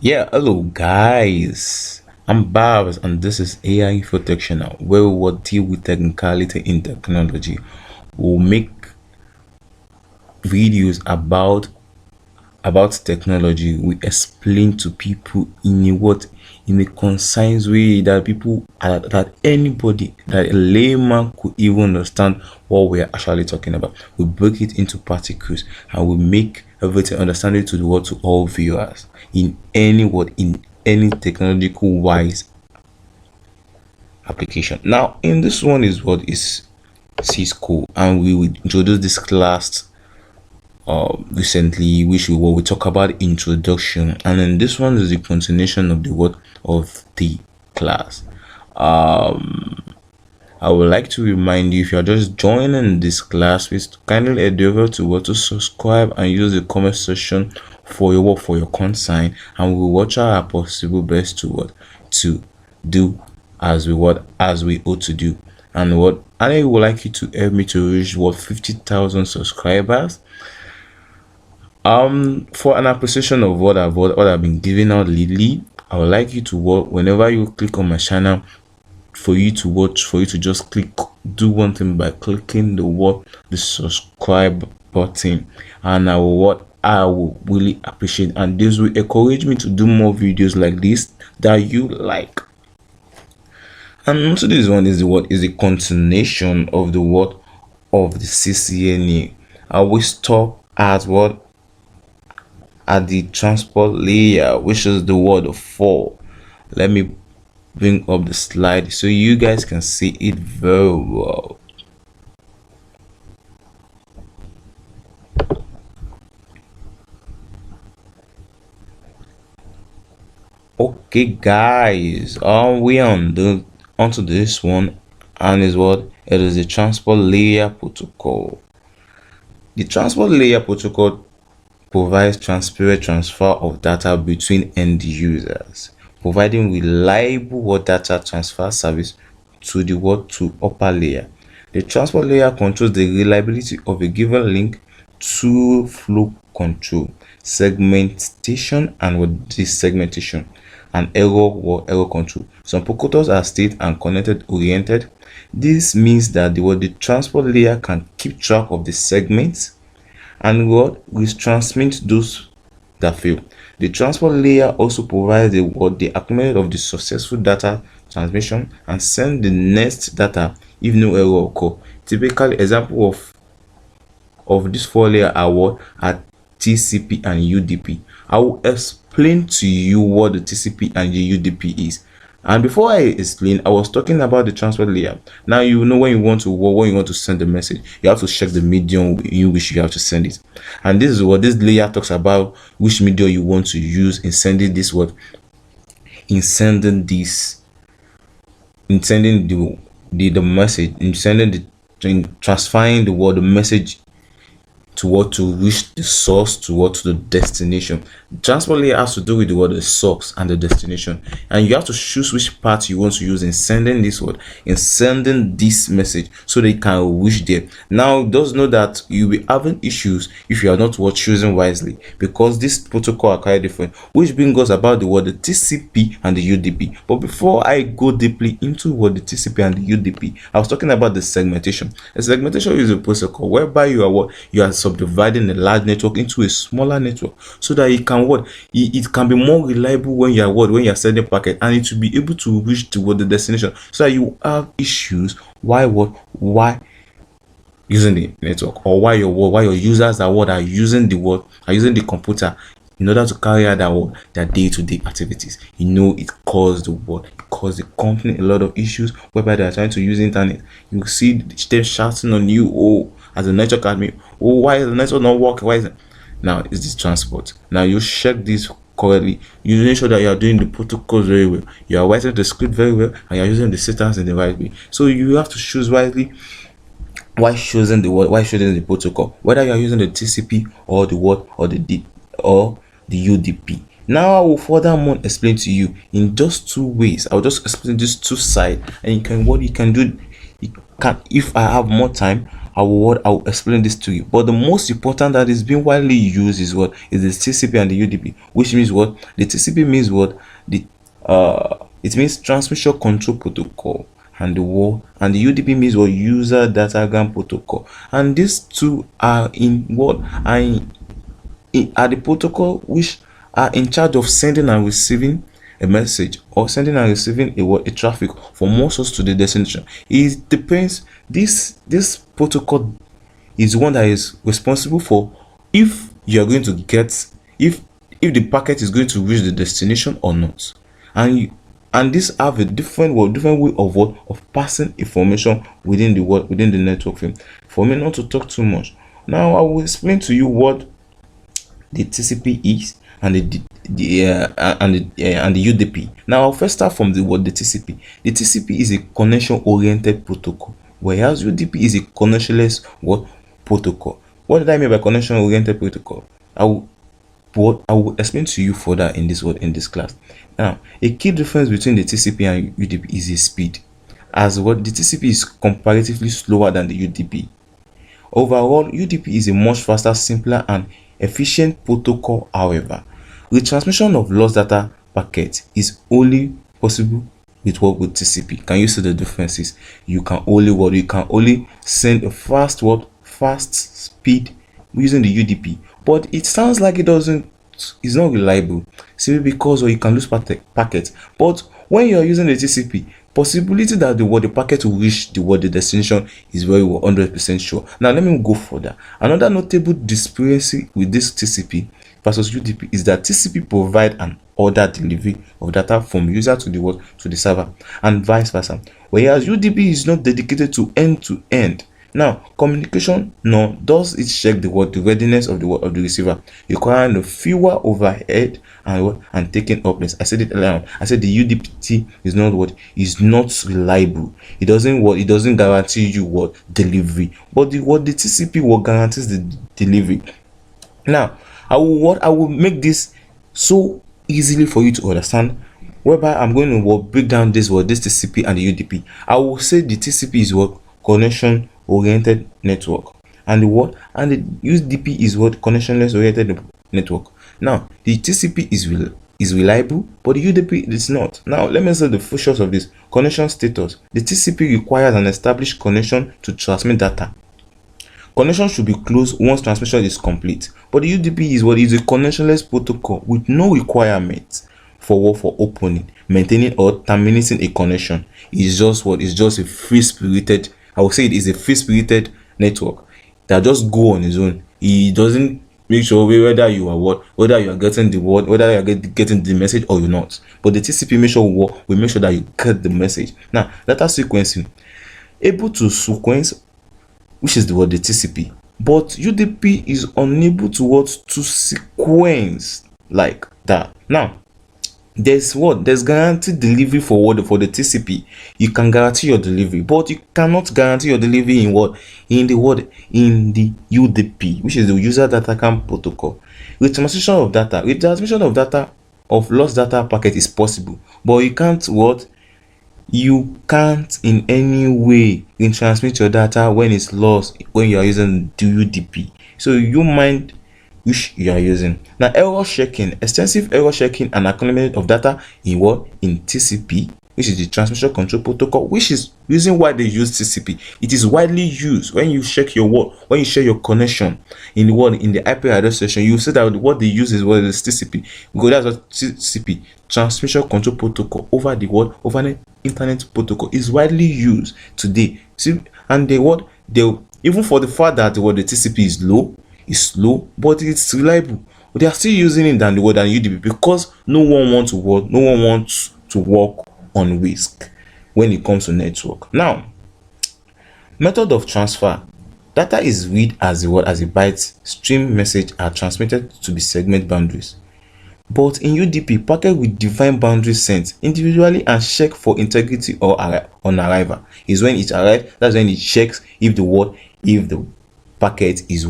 Yeah, hello guys. I'm Babs and this is AI Infotection, where we will deal with technicality in technology. We'll make videos about technology. We explain to people in a concise way that that anybody, that a layman could even understand what we're actually talking about. We break it into particles and we make everything understandable to the world, to all viewers in any word, in any technological wise application. Now in this one is what is Cisco, and we will introduce this class recently, which we talk about introduction, and then this one is the continuation of the word of the class. I would like to remind you, if you're just joining this class, please kindly endeavor to what to subscribe and use the comment section for your work, for your consign, and we'll watch our possible best to what to do as we ought to do. And what I would like you to help me to reach 50,000 subscribers. For an appreciation of what I've been giving out lately, I would like you to work whenever you click on my channel, for you to just do one thing by clicking the subscribe button, and I will really appreciate, and this will encourage me to do more videos like this that you like. And also this one is the continuation of the word of the CCNA. I will stop at the transport layer, which is the word 4. Let me bring up the slide so you guys can see it very well. Okay guys, we onto this one, and is what it is the transport layer protocol. The transport layer protocol provides transparent transfer of data between end users, providing reliable data transfer service to to upper layer. The transport layer controls the reliability of a given link to flow control, segmentation and desegmentation, and error control. Some protocols are state and connected oriented. This means that the transport layer can keep track of the segments and we transmit those that fail. The transport layer also provides the acknowledgement of the successful data transmission and send the next data if no error occur. Typical example of this 4-layer are TCP and UDP. I will explain to you what the TCP and the UDP is. And before I explain, I was talking about the transport layer. Now you know when you want to send the message, you have to check the medium in which you have to send it. And this is what this layer talks about, which medium you want to use in sending this the message, in transferring the message to reach the source, to the destination. Transport layer has to do with the source and the destination, and you have to choose which part you want to use in sending this message so they can reach there. Now does know that you'll be having issues if you are not choosing wisely, because this protocol are quite different, which brings us about the TCP and the UDP. But before I go deeply into what the TCP and the UDP, I was talking about the segmentation. A segmentation is a protocol whereby you are subdividing a large network into a smaller network so that it can be more reliable when you're sending packet, and it will be able to reach to the destination, so that you have issues why using the network, or why your users are using the computer in order to carry out their day-to-day activities. It caused the company a lot of issues whereby they are trying to use internet. You see them shouting on you, as a network admin, why is the network not working? Why is it? Now it's this transport. Now you check this correctly. You make sure that you are doing the protocols very well, you are writing the script very well, and you are using the settings in the right way. So you have to choose wisely why choosing the protocol, whether you are using the TCP or the UDP. Now I will furthermore explain to you in just two ways. I'll just explain these two sides, and you can do. If I have more time, I will explain this to you. But the most important that is being widely used is what is the TCP and the UDP, which means what the TCP means what the it means transmission control protocol, and the UDP means what user datagram protocol, and these two are in what are the protocol which are in charge of sending and receiving a message, or sending and receiving a traffic from one source to the destination. It depends. This protocol is one that is responsible for if you are going to get if the packet is going to reach the destination or not. And this have a different way of passing information within the network frame. For me not to talk too much, now I will explain to you what the TCP is and the UDP. Now I'll first start from the TCP. The TCP is a connection oriented protocol, whereas UDP is a connectionless protocol. What did I mean by connection oriented protocol? I will explain to you further in this class. Now, a key difference between the TCP and UDP is the speed, as the TCP is comparatively slower than the UDP. Overall, UDP is a much faster, simpler, and efficient protocol. However, the transmission of lost data packets is only possible with TCP. Can you see the differences? You can only send a fast speed using the UDP, but it sounds like it's not reliable, simply because you can lose packets. But when you are using the TCP, possibility that the packet will reach the destination is very 100% sure. Now let me go further. Another notable discrepancy with this TCP versus UDP is that TCP provide an order delivery of data from user to the server, and vice versa, whereas UDP is not dedicated to end to end. Now, communication nor does it check the readiness of the receiver, requiring a fewer overhead and taking up less. I said it earlier on. I said the UDP is not reliable. It doesn't guarantee you delivery, but the TCP guarantees the delivery. Now, I will make this so easily for you to understand, whereby I'm going to break down this TCP and the UDP. I will say the TCP is connection oriented network, and the UDP is connectionless oriented network. Now the TCP is reliable, but the UDP is not. Now let me say the features of this. Connection status: the TCP requires an established connection to transmit data. Connection should be closed once transmission is complete, but the UDP is a connectionless protocol with no requirement for opening, maintaining, or terminating a connection. It's just a free-spirited, I would say it is a free-spirited network that just go on its own. It doesn't make sure whether you are getting whether you are getting the message or you're not. But the TCP we make sure that you get the message. Now, data sequencing, able to sequence, which is the TCP, but UDP is unable to sequence like that. Now, there's guaranteed delivery for the TCP. You can guarantee your delivery, but you cannot guarantee your delivery in the UDP, which is the user datagram protocol. With transmission of data of lost data packet is possible, but you can't in any way transmit your data when it's lost when you are using the UDP. So you mind which you are using. Now, error checking, extensive error checking and acknowledgement of data in TCP, which is the transmission control protocol, which is reason why they use TCP. It is widely used when you check when you share your connection in the IP address session. You see that what they use is TCP, because that's what TCP, transmission control protocol, over the internet protocol, is widely used today. See, and they even for the fact that the TCP is slow, but it's reliable, but they are still using it than UDP, because no one wants to work on risk when it comes to network. Now, method of transfer: data is read as a byte stream message are transmitted to the segment boundaries. But in UDP, packet with defined boundaries sent individually and check for integrity or on arrival. Is when it arrives, that's when it checks if the packet is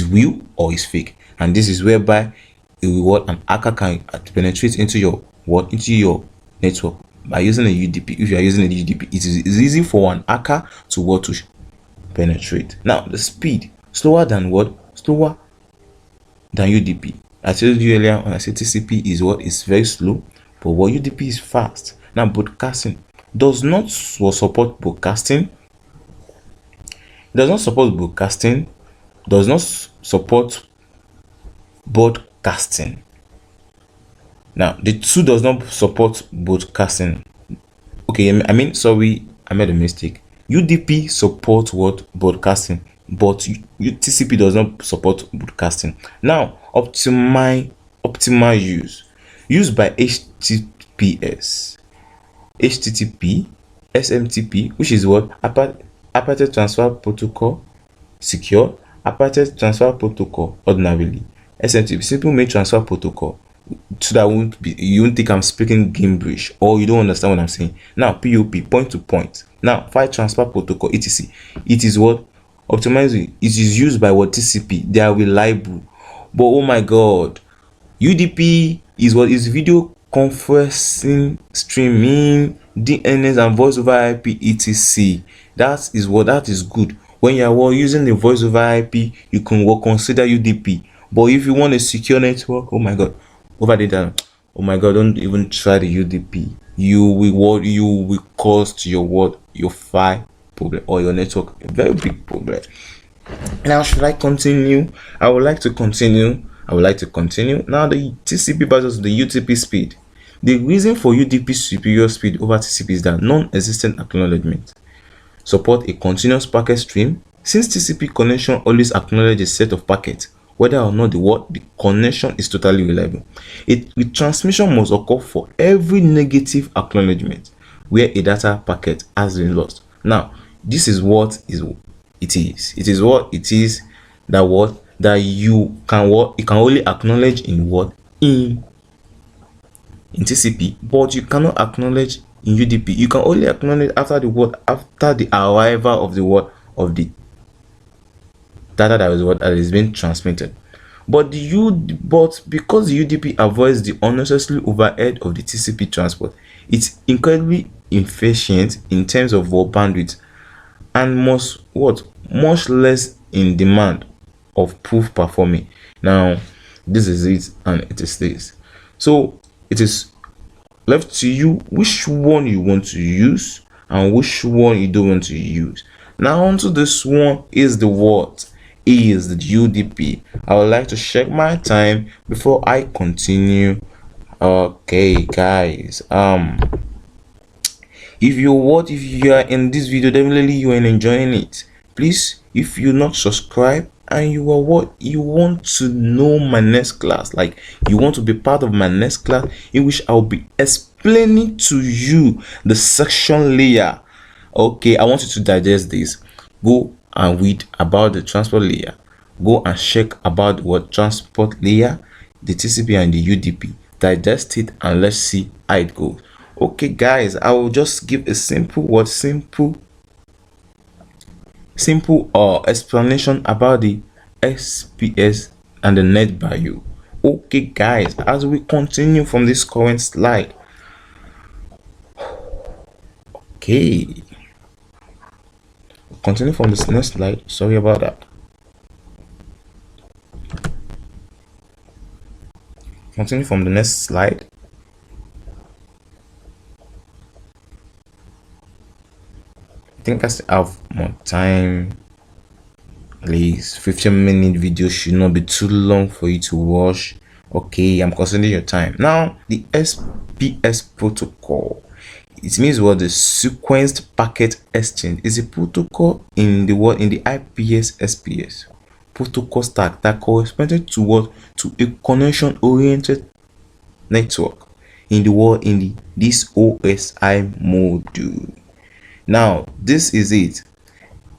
real or is fake. And this is whereby an hacker can penetrate into your network by using a UDP. If you are using a UDP, it is easy for an hacker to penetrate. Now the speed slower than what? Slower than UDP. I told you earlier when I said TCP is what is very slow, but what UDP is fast. Now broadcasting does not support broadcasting. Does not support broadcasting. Does not support broadcasting. Now the two does not support broadcasting. Okay, I mean sorry, I made a mistake. UDP supports what? Broadcasting, but TCP does not support broadcasting. Now optimal use by HTTPS, HTTP, SMTP, which is what? Apache Transfer Protocol secure, Apache Transfer Protocol ordinarily, SMTP, simple mail transfer protocol, so that you won't think I'm speaking gibberish or you don't understand what I'm saying. Now POP, point to point. Now file transfer protocol, etc. It is what? Optimizing. It is used by what? TCP. They are reliable, but oh my god, UDP is what? Is video conferencing, streaming, DNS and voice over IP, etc. That is what? That is good. When you are using the voice over IP, you can consider UDP. But if you want a secure network, oh my god, over data, oh my god, don't even try the UDP. You will cause your file problem or your network a very big problem. Now should I continue? I would like to continue. Now the TCP versus the UDP speed. The reason for UDP superior speed over TCP is that non-existent acknowledgement support a continuous packet stream. Since TCP connection always acknowledges a set of packets, whether or not the connection is totally reliable. The transmission must occur for every negative acknowledgement where a data packet has been lost. Now, this is what it is. It is what it is that you can only acknowledge in TCP, but you cannot acknowledge in UDP. You can only acknowledge after the arrival of the data that is being transmitted. But because the UDP avoids the unnecessary overhead of the TCP transport, it's incredibly efficient in terms of bandwidth and much less in demand of proof performing. Now this is it, and it is this. So it is left to you which one you want to use and which one you don't want to use. Now onto this one is the UDP. I would like to check my time before I continue. Okay guys, if you are in this video, definitely you are enjoying it. Please, if you're not subscribed and you want to know my next class, like you want to be part of my next class in which I'll be explaining to you the section layer. Okay, I want you to digest this. Go and read about the transport layer. Go and check about what transport layer, the TCP and the UDP. Digest it and let's see how it goes. Okay guys, I will just give a simple explanation about the SPS and the NetBIOS. Okay guys, as we continue from this current slide. Okay, continue from this next slide. Sorry about that. Continue from the next slide. I think I still have more time. At least 15-minute video should not be too long for you to watch. Okay, I'm considering your time. Now the SPS protocol, it means what? The sequenced packet exchange is a protocol in the IPS SPS protocol stack that corresponded to a connection oriented network in this OSI module. Now this is it.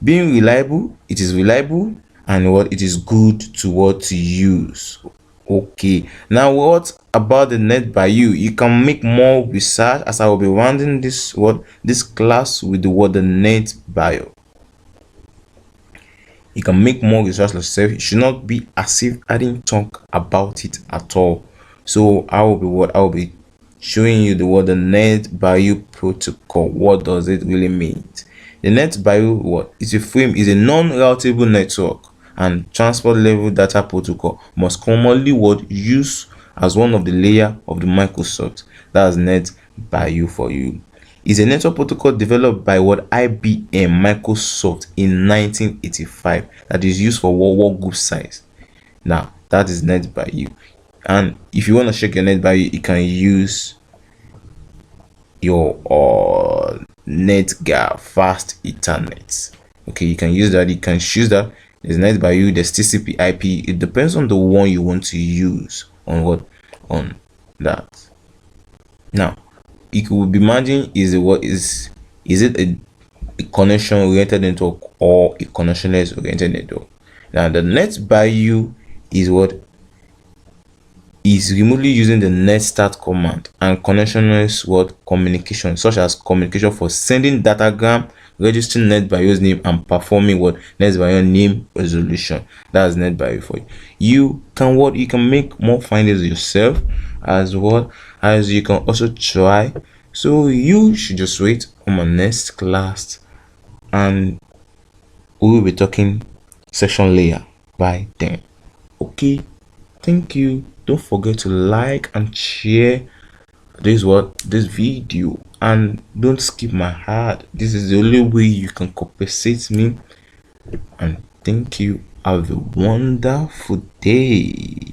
Being reliable, it is reliable, and it is good to use. Okay, now what about the NetBIOS? You can make more research, as I will be rounding this class with the NetBIOS. You can make more research yourself. It should not be as if I didn't talk about it at all. So I will be showing you the NetBIOS protocol. What does it really mean? The NetBIOS what is a frame is a non-routable network and transport level data protocol most commonly what used as one of the layer of the Microsoft. That's NetBIOS for you. Is a network protocol developed by what IBM Microsoft in 1985 that is used for work group size. Now that is NetBIOS. And if you want to check your NetBIOS, you can use your NetGap fast Ethernet. Okay, you can use that. You can choose that. There's NetBIOS, there's TCP IP. It depends on the one you want to use on what on that. Now it could be imagine is it a connection oriented network or a connectionless oriented network. Now the NetBIOS is what is remotely using the net start command and connectionless word communication, such as communication for sending datagram, registering NetBIOS name, and performing what NetBIOS name resolution. That's NetBIOS for you. You can make more findings yourself as well as you can also try. So you should just wait on my next class, and we will be talking session layer by then. Okay, thank you. Don't forget to like and share this video, and don't skip my heart. This is the only way you can compensate me. And thank you. Have a wonderful day.